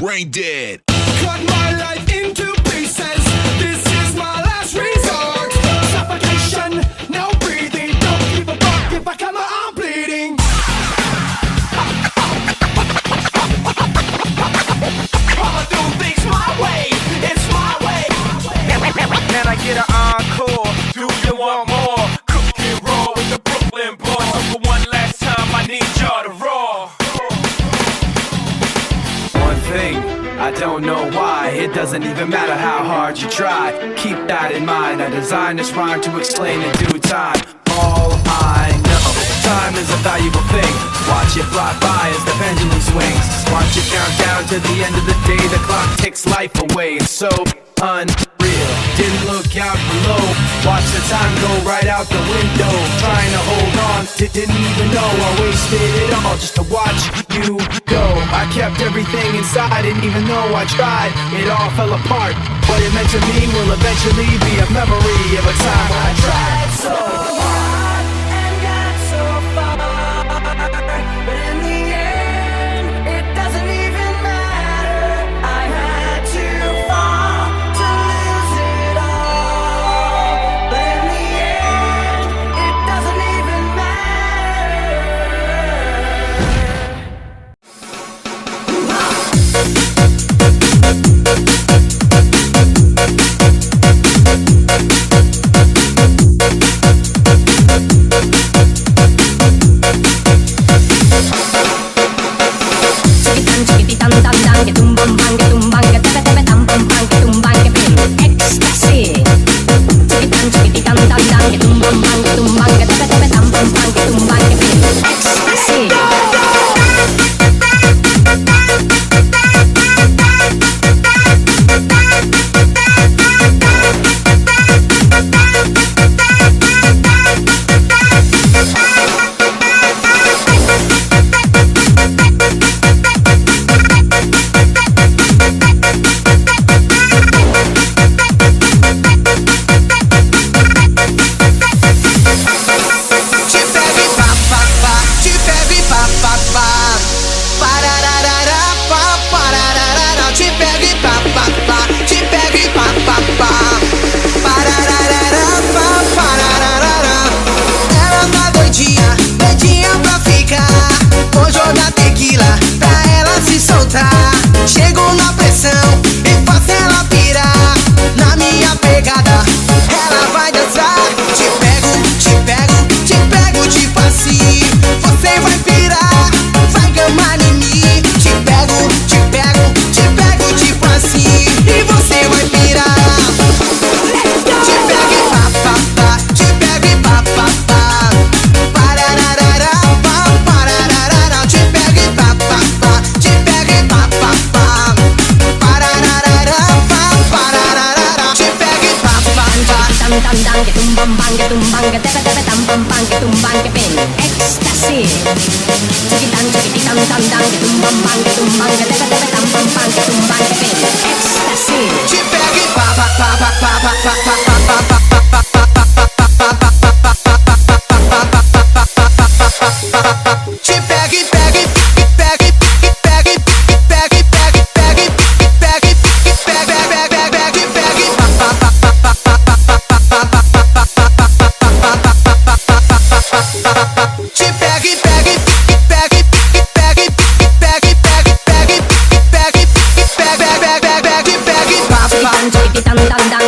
brain dead. Cut my life into pieces. This is my last resort. Suffocation, no breathing. Don't give a fuck if I come out, I'm bleeding. I'ma do things my way. It's my way. Can I get an encore? Do you want more? Cook and roll with the Brooklyn boys. So for one last time, I need y'all to roar. One thing, I don't know why. It doesn't even matter how hard you try. Keep that in mind. I designed this rhyme to explain in due time. All I know, time is a valuable thing. Watch it fly by as the pendulum swings. Watch it count down to the end of the day. The clock takes life away. It's so unreal. Didn't look out below. Watch the time go right out the window. Trying to hold on, didn't even know I wasted it all just to watch you go. I kept everything inside, and even though I tried, it all fell apart. What it meant to me will eventually be a memory of a time when I tried so hard and got so far, but in the end, it doesn't even matter. I had to fall to lose it all, but in the end, it doesn't even dum dum dum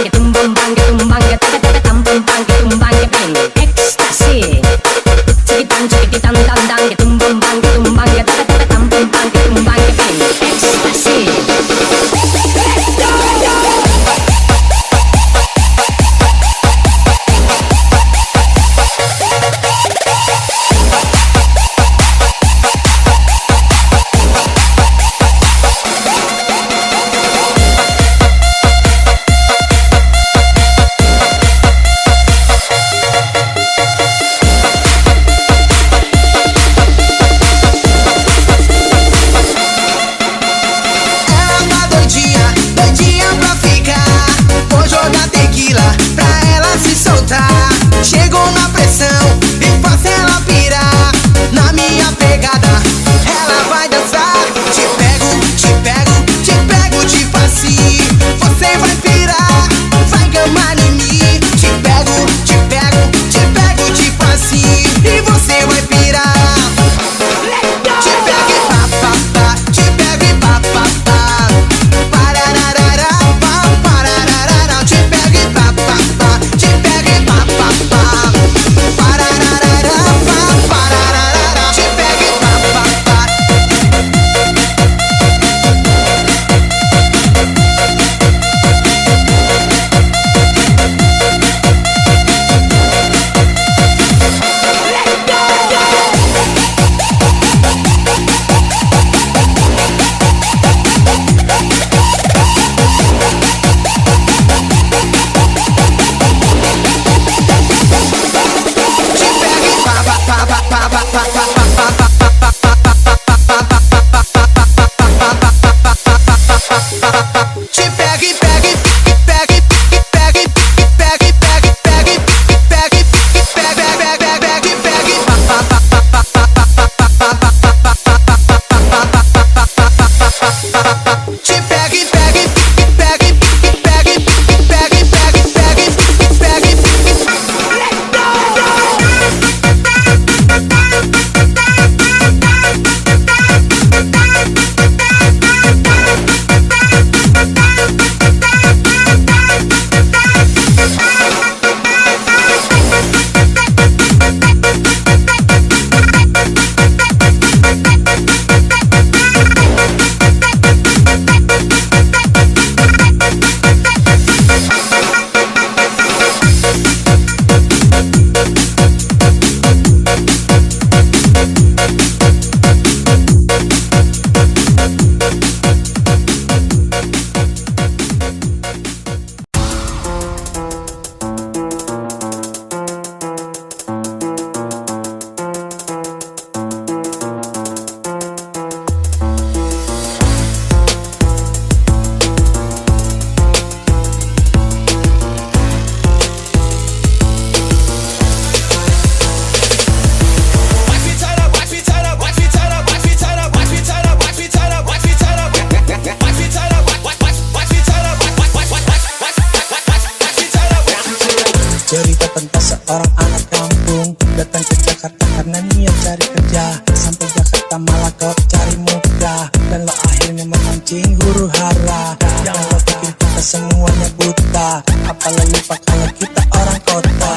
Cerita tentang seorang anak kampung datang ke Jakarta karena niat cari kerja. Sampai Jakarta malah kau cari muka, dan lo akhirnya memancing huru hara. Jangan lo pikir kita semuanya buta, apalah lupa kalau kita orang kota.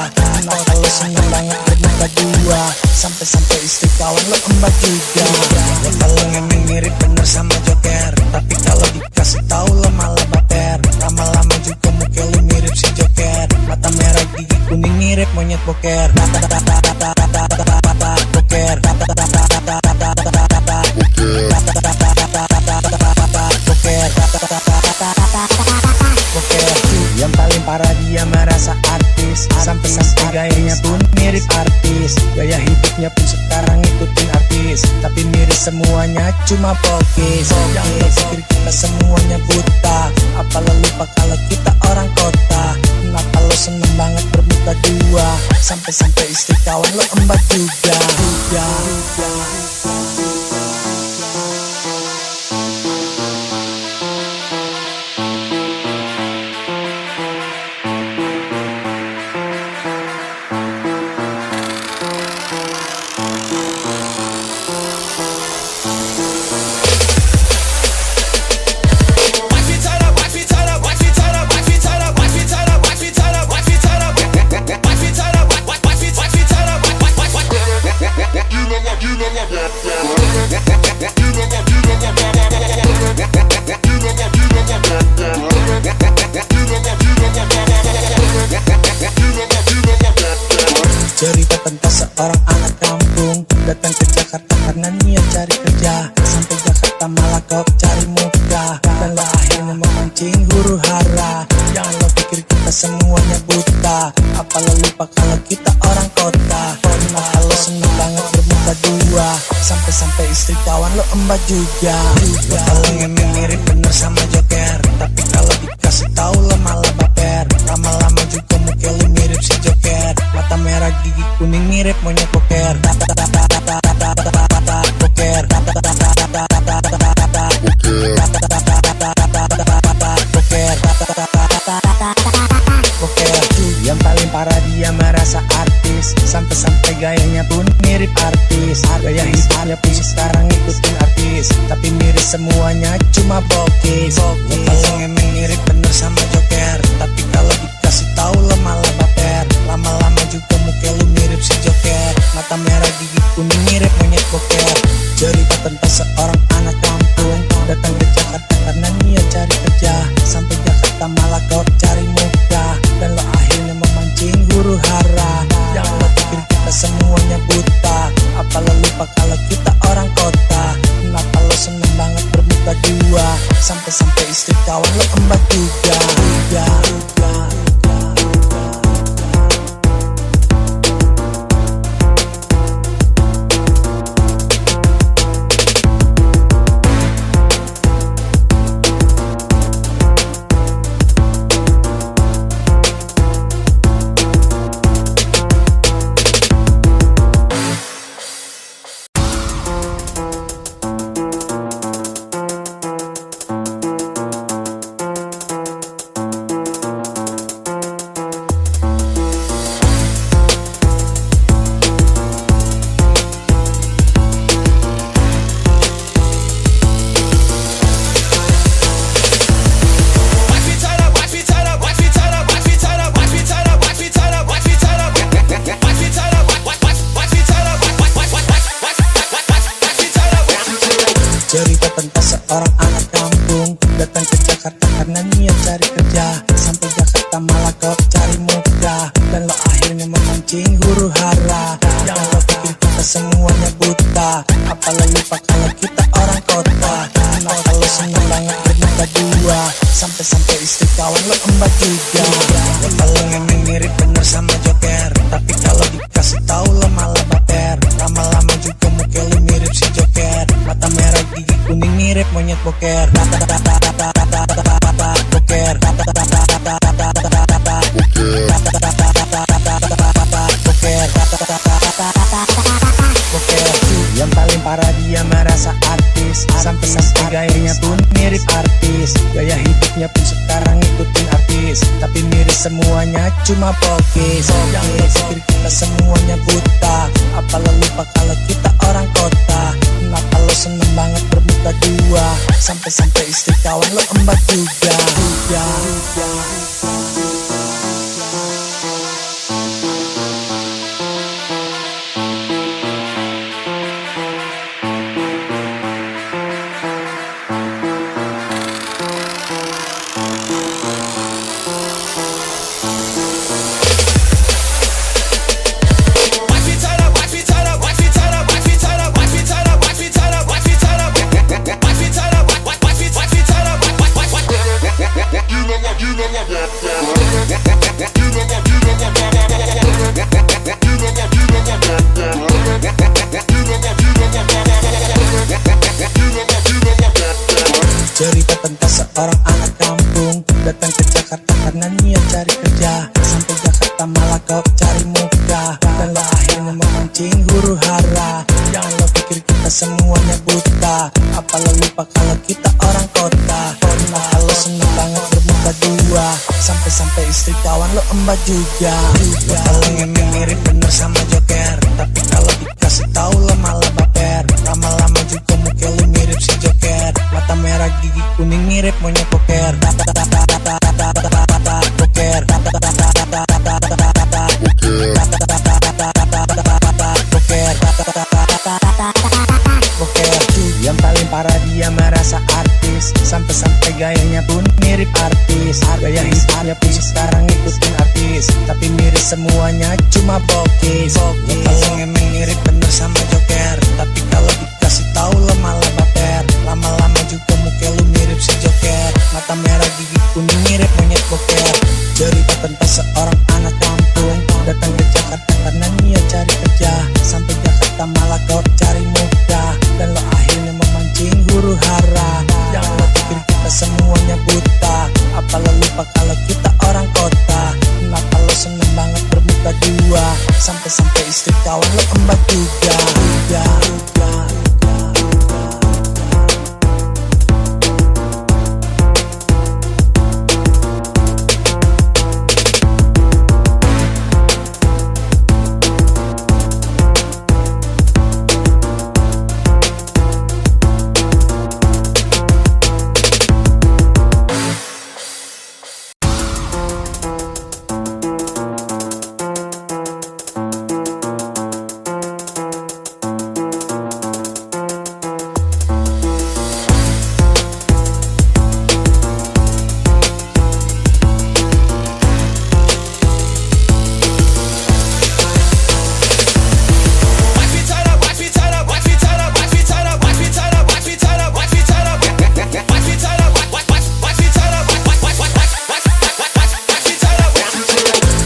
Nah kalau senang banget bermuka dua, sampai-sampai istri kawan lo embat juga. Lo kalau ngemeng mirip bener sama Joker, tapi kalau dikasih tahu lo malah baper. Lama-lama juga muka lo mirip si Joker, mata merah gigi kuning mirip monyet boker. Boker yang paling parah dia merasa artis, sampai-sampai gayanya pun mirip artis. Gaya hidupnya pun sekarang ngikutin artis, tapi mirip semuanya cuma pokis. Jangan lo pikir kita semuanya buta, apalah lupa kalau kita orang kota. Kenapa lo seneng banget bermuka dua, sampai-sampai istri kawan lo embat juga. Cerita tentang seorang anak kampung datang ke Jakarta karena niat cari kerja. Sampai Jakarta malah kau cari muka, dan lo akhirnya memancing huru hara. Jangan lo pikir kita semuanya buta, apalah lupa kalau kita orang kota. Nah kalau seneng banget bermuka dua, sampai-sampai istri kawan lo embat juga. Lo kalau ngemeng mirip bener sama Joker, tapi kalau dikasih tahu lo malah baper. Lama-lama juga muka lo mirip si Joker, mata merah gigi kuning mirip monyet boker. Yang paling parah dia merasa artis, sampai-sampai gayanya pun mirip artis. Gaya hidupnya pun sekarang ngikutin artis, tapi mirip semuanya cuma bokis. Kalau ngemeng mirip bener sama Joker, tapi kalau dikasih tahu lo malah baper. Lama-lama juga muka lo mirip si Joker, mata merah gigi kuning mirip monyet boker. Cerita tentang seorang anak kampung datang ke Jakarta karena niat cari kerja. Sampai Jakarta malah kau cari muka, dan lo akhirnya memancing huru hara. Jangan lo pikir kita semuanya buta, apalah lupa kalau kita orang kota. Kenapa lo seneng banget bermuka dua, sampai-sampai istri kawan lo embat juga. Cerita tentang seorang anak kampung datang ke Jakarta karena niat cari kerja. Sampai Jakarta malah kau cari muka, dan lo akhirnya memancing huru hara. Jangan lo pikir kita semuanya buta, apalah lupa kalau kita orang kota. Nah kalau seneng banget bermuka dua, sampai-sampai istri kawan lo embat juga. Lo kalau ngemeng mirip bener sama Joker, tapi kalau dikasih tahu lo malah baper. Lama-lama juga muka lo mirip si Joker, mata merah gigi kuning mirip monyet boker. Yang paling parah dia merasa artis, artis. Sampai-sampai gayanya pun mirip artis. Gaya hidupnya pun sekarang ngikutin artis. Tapi mirip semuanya cuma pokis. Yang lo pikir kita semuanya buta? Apa lo lupa kalau kita orang kota? Kenapa lo seneng banget bermuka dua? Sampai-sampai istri kawan lo embat juga. Cerita tentang seorang anak kampung datang ke Jakarta karena niat cari kerja. Sampai Jakarta malah kau cari muka, dan lo akhirnya memancing huru hara. Jangan lo pikir kita semuanya buta. Apa lo lupa kalau kita orang kota? Kenapa lo seneng banget bermuka dua? Sampai-sampai istri kawan lo embat juga. Lo paling emang mirip bener sama Joker, tapi kalau dikasih tahu lo malah baper. Lama-lama juga muka lo mirip si Joker. Mata merah gigi kuning mirip monyet poker. Yang paling parah dia merasa artis. Sampai-sampai gayanya pun mirip artis. Gaya hidupnya pun sekarang ngikutin artis. Tapi mirip semuanya cuma bokis. Paling emang mirip bener sama Joker, tapi kalau dikasih tahu lo malah baper. Lama-lama juga muka lu mirip si Joker. Mata merah gigi kuning mirip monyet poker. Cerita tentang seorang anak kampung datang ke Jakarta karena niat cari kerja. Sampai Jakarta malah kau cari muka, dan lo akhirnya memancing huru hara. Jangan lo pikir kita semuanya buta. Apa lo lupa kalau kita orang kota? Kenapa lo seneng banget bermuka dua? Sampai-sampai istri kawan lo embat juga.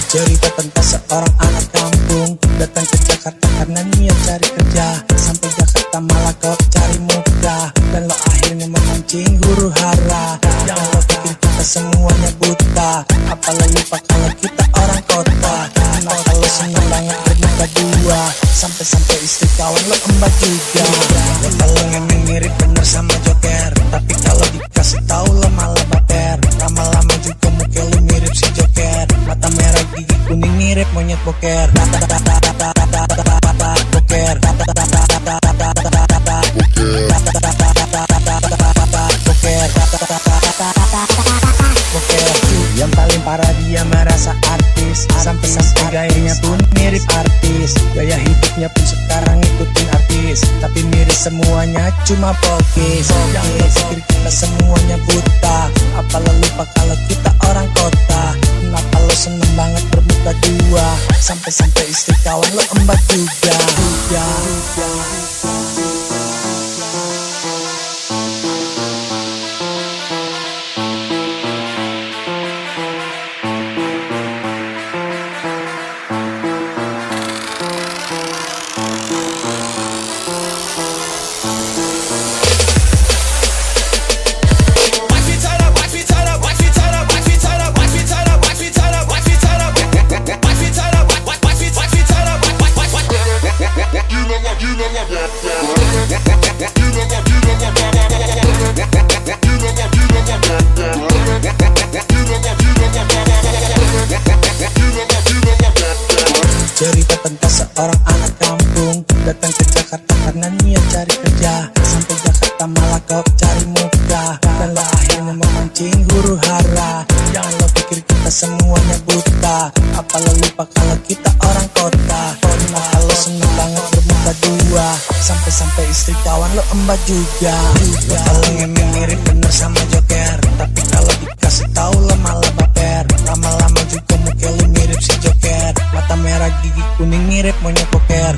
Cerita tentang seorang anak kampung datang ke Jakarta karena niat cari kerja. Sampai Jakarta malah kau cari muka, dan lo akhirnya memancing huru hara. Jangan lo pikir kita semuanya buta. Apa lo lupa kalau kita orang kota? Kenapa lo seneng banget bermuka dua? Sampai-sampai istri kawan lo embat juga. Lo paling emang mirip bener sama Joker, tapi kalau dikasih tahu lo malah baper. Lama-lama juga muka lo mirip si Joker. Mata merah gigi kuning mirip monyet poker. Yang paling parah dia merasa artis. Sampai-sampai gayanya pun mirip artis. Gaya hidupnya pun sekarang ngikutin artis. Tapi mirip semuanya cuma pokis. Jangan lo pikir kita semuanya buta. Apa lo lupa kalau kita orang kota? Kenapa lo seneng banget bermuka dua? Sampai-sampai istri kawan lo embat juga. You know what? seorang anak kampung datang ke Jakarta karena niat cari kerja. Sampai Jakarta malah kau cari muka, dan lo akhirnya memancing huru hara. Jangan lo pikir kita semuanya buta, apa lo lupa kalau kita orang kota. Nah lo seneng banget bermuka dua, sampai-sampai istri kawan lo embat juga. Kalau ngemeng mirip bener sama Joker, tapi kalau dikasih tahu lo malah baper. Lama-lama juga muka lo mirip si Joker, mata merah gigi kuning mirip monyet poker.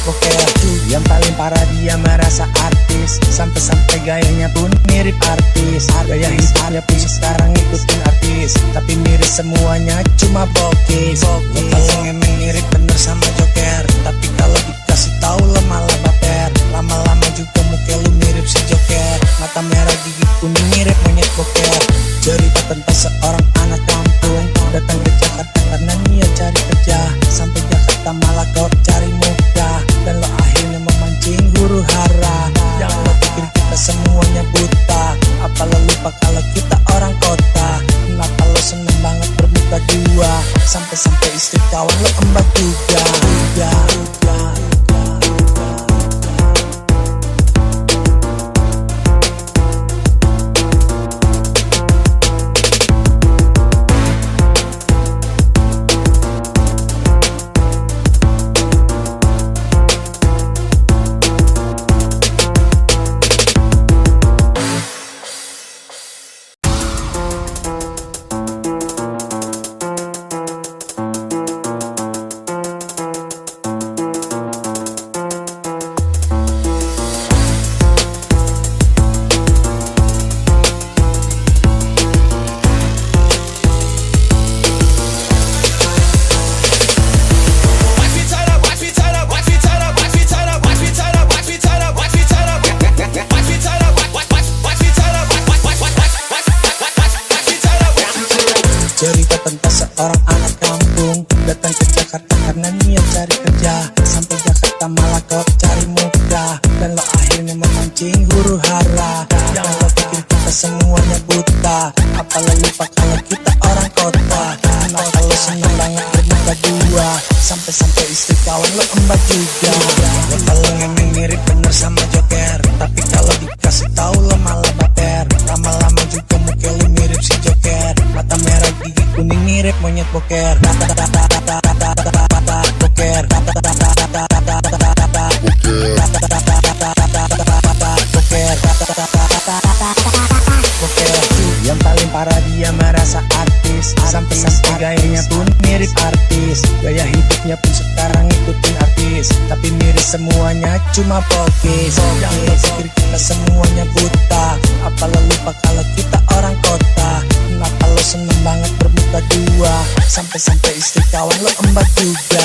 Poker yang paling parah dia merasa artis, sampai-sampai gayanya pun mirip artis. Gaya hipnya pun sekarang ngikutin artis, tapi mirip semuanya cuma bokis. Kalau ngemeng mirip bener sama Joker, tapi kalau dikasih tahu lo malah baper. Lama-lama juga muka lu mirip si Joker, mata merah gigi kuning mirip monyet poker. Cerita tentang seorang anak kampung datang ke Jakarta karena niat cari kerja. Sampai Jakarta malah kau cari muka, dan lo akhirnya memancing huru hara. Jangan lo pikir kita semuanya buta, apa lo lupa kalau kita orang kota. Kenapa lo seneng banget bermuka dua, sampai-sampai istri kawan lo embat juga. Cerita tentang seorang anak kampung datang ke Jakarta karena niat cari kerja. Sampai Jakarta malah kau cari muka, dan lo akhirnya memancing huru hara. Jangan lo pikir kita semuanya buta, apa lo lupa kalau kita orang kota. Kenapa lo seneng banget bermuka dua, sampai-sampai istri kawan lo embat juga. Kalau ngemeng mirip bener sama Joker, tapi kalau dikasih tahu lo malah baper. Lama-lama juga muka lo mirip si Joker, mata merah gigi kuning mirip monyet poker. Yang paling parah dia merasa artis, sampai-sampai gayanya pun mirip artis. Gaya hidupnya pun sekarang ngikutin artis, tapi mirip semuanya cuma bokis. Jangan lo pikir kita semuanya buta, apa lo lupa kalau kita orang kota. Kenapa lo seneng banget bermuka dua, sampai-sampai istri kawan lo embat juga.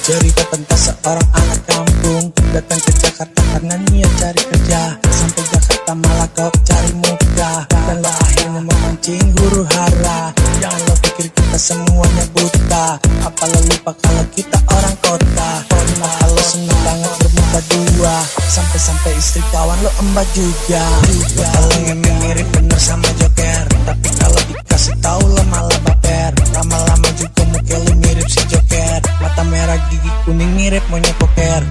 Cerita tentang seorang anak kampung datang ke Jakarta karena niat cari kerja. Sampai Jakarta malah kau cari muka, dan lo akhirnya memancing huru hara. Jangan lo pikir kita semuanya buta, apa lo lupa kalau kita orang kota. Kenapa lo seneng banget bermuka dua, sampai-sampai istri kawan lo embat juga. Kalau ngemeng mirip bener sama Joker, tapi kalau dikasih tahu lo malah baper. Lama-lama juga muka lo mirip si Joker, mata merah gigi kuning mirip monyet poker.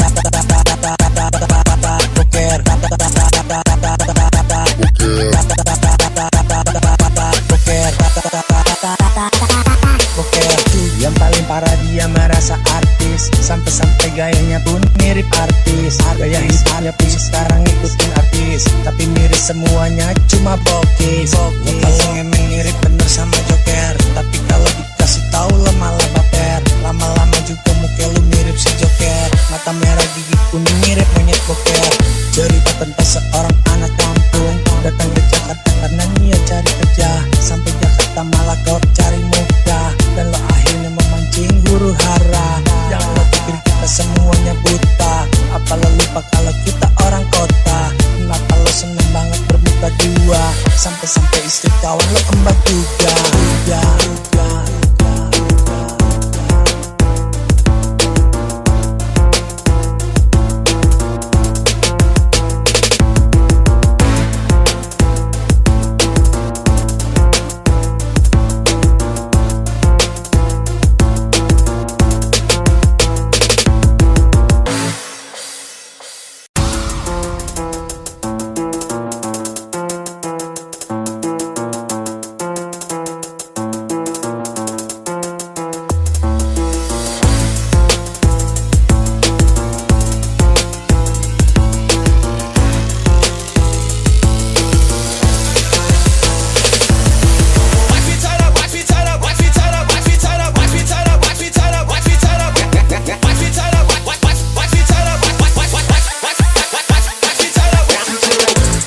Yang paling parah dia merasa artis, sampai-sampai gayanya pun mirip artis. Gaya hipnya pun sekarang ngikutin artis, tapi mirip semuanya cuma bokeh. Kalau emang mirip bener sama Joker, tapi kalau dikasih tahu lo malah baper. Lama-lama juga muka lu mirip si Joker, mata merah gigi kuning mirip monyet boker. Cerita tentang seorang anak kampung datang ke Jakarta karena niat cari kerja. Sampai Jakarta malah kau cari muka, dan lo akhirnya memancing huru hara. Jangan lo pikir kita semuanya buta, apa lo lupa kalau kita orang kota. Kenapa lo seneng banget bermuka dua, sampai-sampai istri kawan lo embat juga.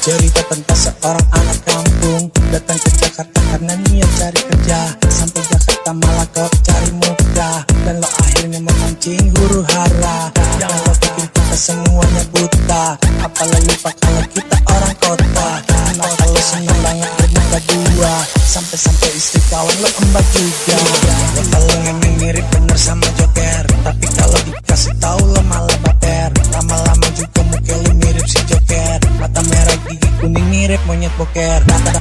Cerita tentang seorang anak kampung datang ke Jakarta karena niat cari kerja. Sampai Jakarta malah kau cari muka, dan lo akhirnya memancing huru hara. Jangan lo pikir kita semuanya buta, apa lo lupa kalau kita orang kota. Kenapa lo seneng banget bermuka dua, sampai-sampai istri kawan lo embat juga. Lo kalau emang mirip bener sama Joker, tapi kalau dikasih tahu lo malah baper. Lama-lama juga muka lo mirip si Joker, mata merah gigi kuning mirip monyet boker. Boker.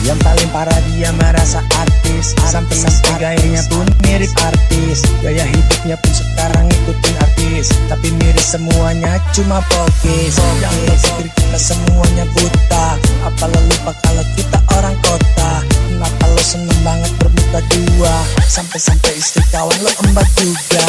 Yang paling parah dia merasa artis, sampai-sampai gayanya pun mirip artis. Gaya hidupnya pun sekarang ngikutin artis, tapi mirip semuanya cuma bokeh. Jangan lo pikir kita semuanya buta, apa lo lupa kalau kita orang kota. Kenapa lo seneng banget bermuka dua, sampai-sampai istri kawan lo embat juga.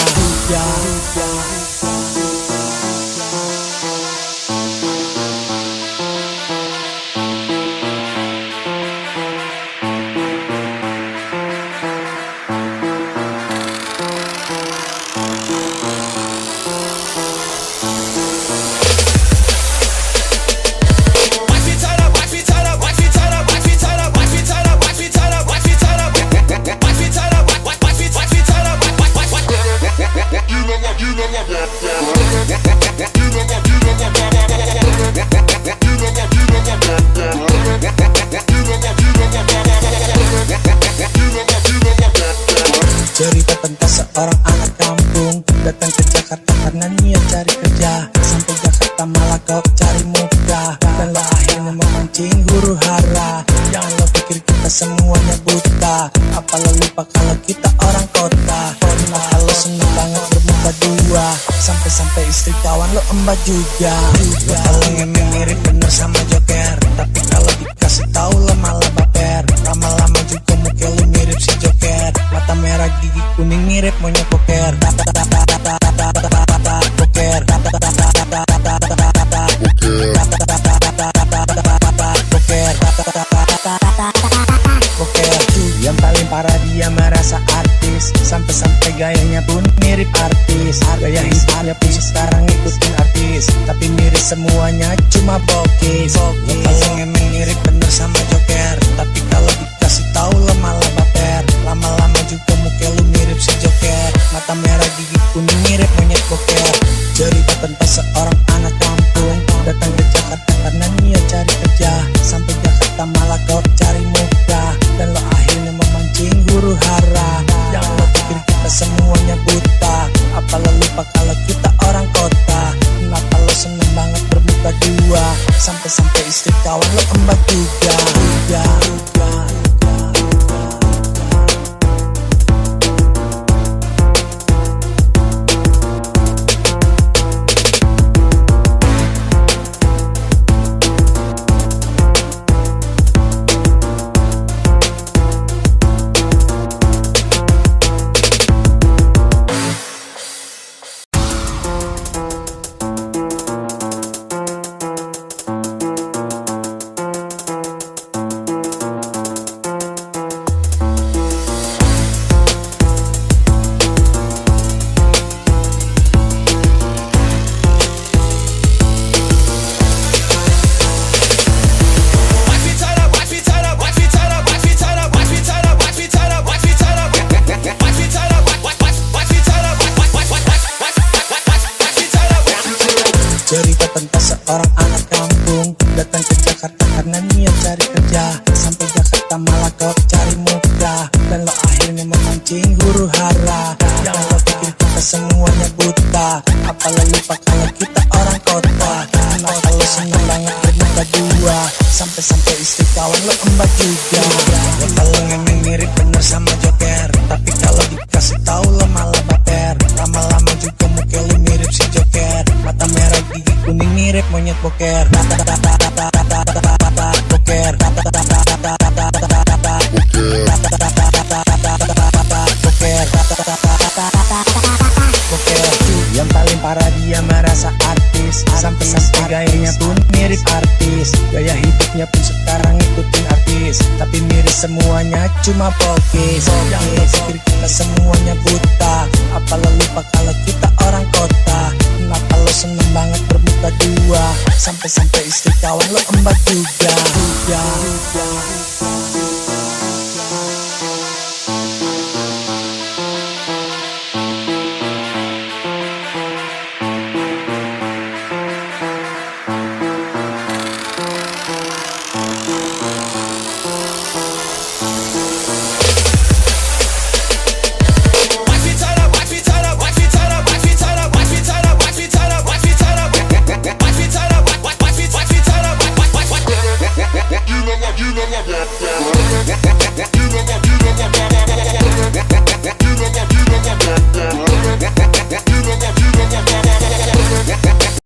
Cerita tentang seorang anak kampung datang ke Jakarta karena niat cari kerja. Sampai Jakarta malah kau cari muka, dan lo akhirnya memancing huru hara. Jangan lo pikir kita semuanya buta, apa lo lupa kalau kita orang kota. Kenapa lo seneng banget bermuka dua, sampai-sampai istri kawan lo embat juga. Kalau emang mirip bener sama Joker, tapi kalau dikasih tahu lo malah baper. Lama-lama juga muka lo mirip si Joker, mata merah gigi kuning mirip monyet boker. Boker. Yang paling parah dia merasa artis, sampai-sampai gayanya pun mirip artis. Gaya hidupnya pun sekarang ngikutin artis, tapi mirip semuanya cuma bokeh. Kalau emang mirip bener sama Joker, tapi kalau dikasih tahu lo malah baper. Lama-lama juga muka lu mirip si Joker, mata merah gigi kuning mirip monyet boker. Cerita tentang seorang anak kampung datang ke Jakarta karena niat cari kerja. Sampai Jakarta malah kau cari muka, dan lo akhirnya memancing huru hara. Jangan lo pikir kita semuanya buta, apa lo lupa kalau kita orang kota. Kenapa lo seneng banget bermuka dua, sampai-sampai istri kawan lo embat juga. darah, dan lo akhirnya memancing huru hara. Yang lo pikir kita semuanya buta, apa lo lupa kalau kita orang kota. Kenapa lo seneng banget bermuka dua, sampai-sampai istri kawan lo embat juga. Ya kalau memang mirip bener sama Joker, tapi kalau dikasih tahu lo malah baper. Lama-lama juga muka lo mirip si Joker, mata merah gigi kuning mirip monyet boker. Boker, boker. Yang paling parah dia merasa artis, sampai-sampai gayanya pun mirip artis. Gaya hidupnya pun sekarang ikutin artis, tapi mirip semuanya cuma pokis. Yang lo pikir kita semuanya buta, apa lo lupa kalau kita orang kota. Kenapa lo seneng banget bermuka dua, sampai-sampai istri kawan lo embat juga.